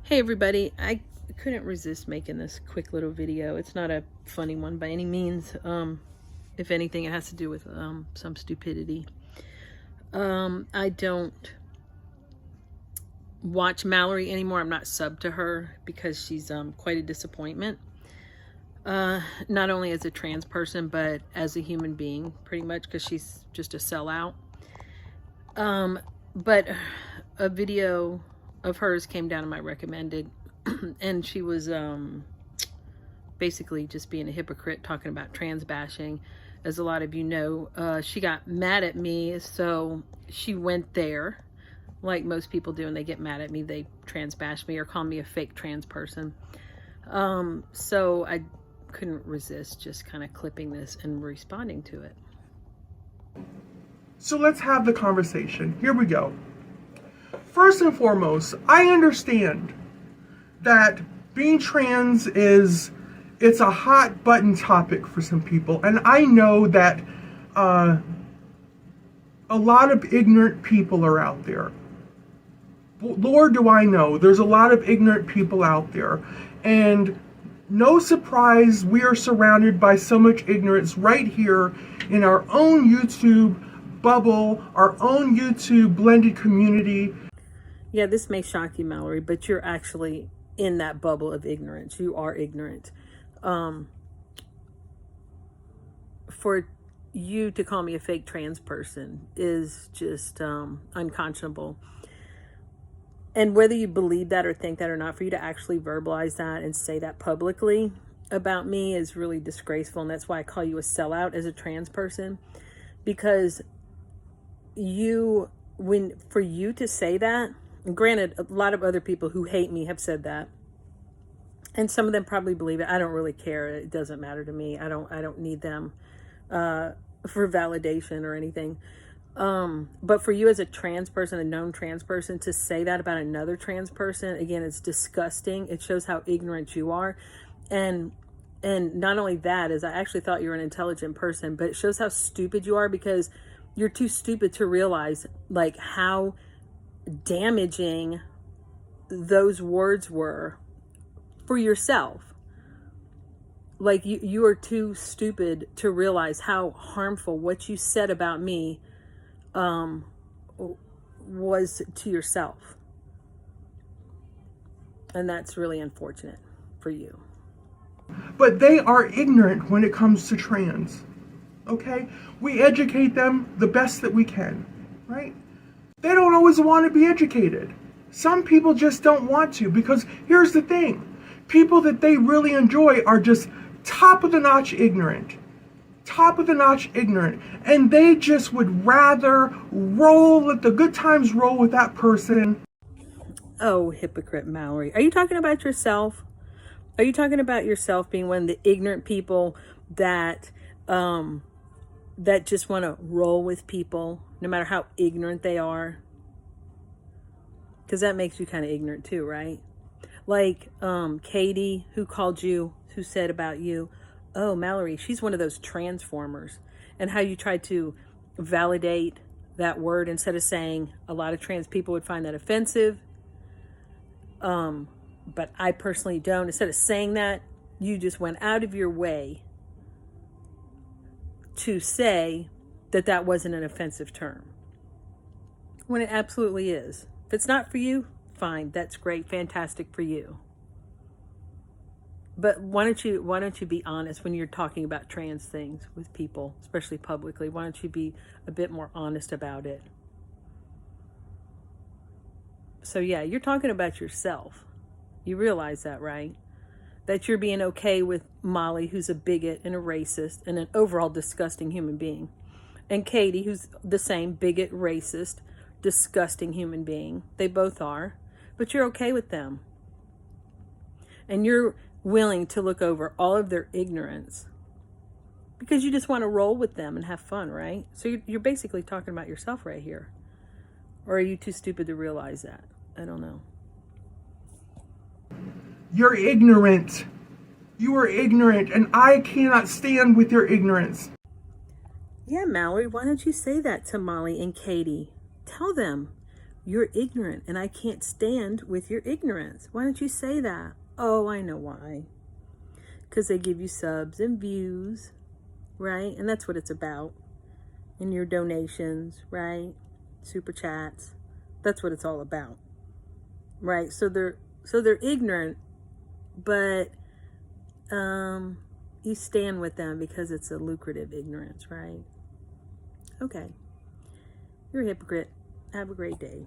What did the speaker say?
Hey everybody, I couldn't resist making this quick little video. It's not a funny one by any means. If anything, it has to do with some stupidity. I don't watch Mallery anymore. I'm not subbed to her because she's quite a disappointment. Not only as a trans person, but as a human being, pretty much, because she's just a sellout. But a video of hers came down in my recommended, and she was basically just being a hypocrite, talking about trans bashing. As a lot of you know, she got mad at me, so she went there, like most people do, and they get mad at me. They trans bash me or call me a fake trans person. So I couldn't resist just kind of clipping this and responding to it. So let's have the conversation. Here we go. First and foremost, I understand that being trans it's a hot button topic for some people. And I know that a lot of ignorant people are out there. Lord, do I know, there's a lot of ignorant people out there. And no surprise, we are surrounded by so much ignorance right here in our own YouTube bubble, our own YouTube blended community. Yeah, this may shock you, Mallory, but you're actually in that bubble of ignorance. You are ignorant. For you to call me a fake trans person is just unconscionable. And whether you believe that or think that or not, for you to actually verbalize that and say that publicly about me is really disgraceful. And that's why I call you a sellout as a trans person. Because for you to say that, and granted, a lot of other people who hate me have said that, and some of them probably believe it. I don't really care. It doesn't matter to me. I don't need them for validation or anything. But for you as a trans person, a known trans person, to say that about another trans person, again, it's disgusting. It shows how ignorant you are. And not only that, is I actually thought you were an intelligent person, but it shows how stupid you are, because you're too stupid to realize like how damaging those words were for yourself. Like you are too stupid to realize how harmful what you said about me was to yourself. And that's really unfortunate for you. But they are ignorant when it comes to trans. Okay? We educate them the best that we can, right? They don't always want to be educated. Some people just don't want to, because here's the thing. People that they really enjoy are just top of the notch ignorant. Top of the notch ignorant. And they just would rather let the good times roll with that person. Oh, hypocrite Mallory. Are you talking about yourself? Are you talking about yourself being one of the ignorant people that just want to roll with people, no matter how ignorant they are? Because that makes you kind of ignorant too, right? Like Katie, who said about you, oh, Mallory, she's one of those transformers. And how you tried to validate that word instead of saying a lot of trans people would find that offensive. But I personally don't. Instead of saying that, you just went out of your way to say that that wasn't an offensive term, when it absolutely is. If it's not for you, fine, that's great, fantastic for you. But why don't you be honest when you're talking about trans things with people, especially publicly? Why don't you be a bit more honest about it? So yeah, you're talking about yourself. You realize that, right? That you're being okay with Molly, who's a bigot and a racist and an overall disgusting human being. And Katie, who's the same bigot, racist, disgusting human being. They both are. But you're okay with them. And you're willing to look over all of their ignorance because you just want to roll with them and have fun, right? So you're basically talking about yourself right here. Or are you too stupid to realize that? I don't know. You're ignorant. You are ignorant, and I cannot stand with your ignorance. Yeah, Mallory, why don't you say that to Molly and Katie? Tell them, You're ignorant and I can't stand with your ignorance. Why don't you say that? Oh, I know why. Because they give you subs and views, right? And that's what it's about. And your donations, right? Super chats. That's what it's all about. Right? So they're ignorant, but you stand with them because it's a lucrative ignorance, right? Okay. You're a hypocrite. Have a great day.